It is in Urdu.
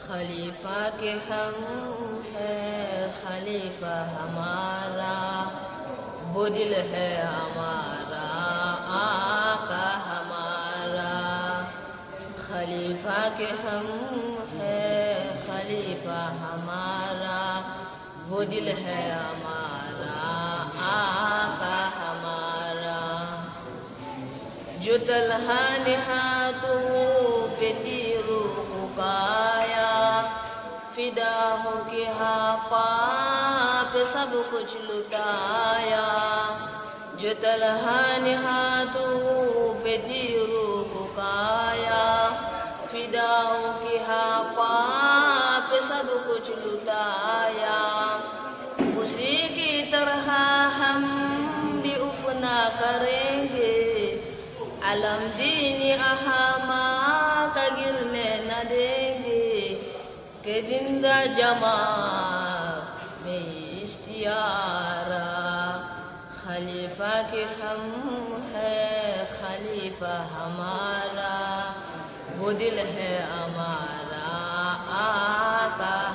خلیفہ کے ہم ہے خلیفہ ہمارا، وہ دل ہے ہمارا آقا ہمارا۔ خلیفہ کے ہم ہے خلیفہ ہمارا، وہ دل ہے ہمارا آقا ہمارا۔ جو طلحہ نے ہاتھوں پہ تیر اٹھایا، فدا ہو کے آقا پہ سب کچھ لٹایا۔ جو طلحہ نے ہاتھوں پہ تیر اٹھایا، فدا ہو کے آقا پہ سب کچھ لٹایا۔ اسی کی طرح ہم بھی افنا کریں گے، علم دین احمد کا گرنے نہ دیں گے، کہ زندہ جماعت میں اشتیارہ۔ خلیفہ کے ہم ہے خلیفہ ہمارا، وہ دل ہے ہمارا آقا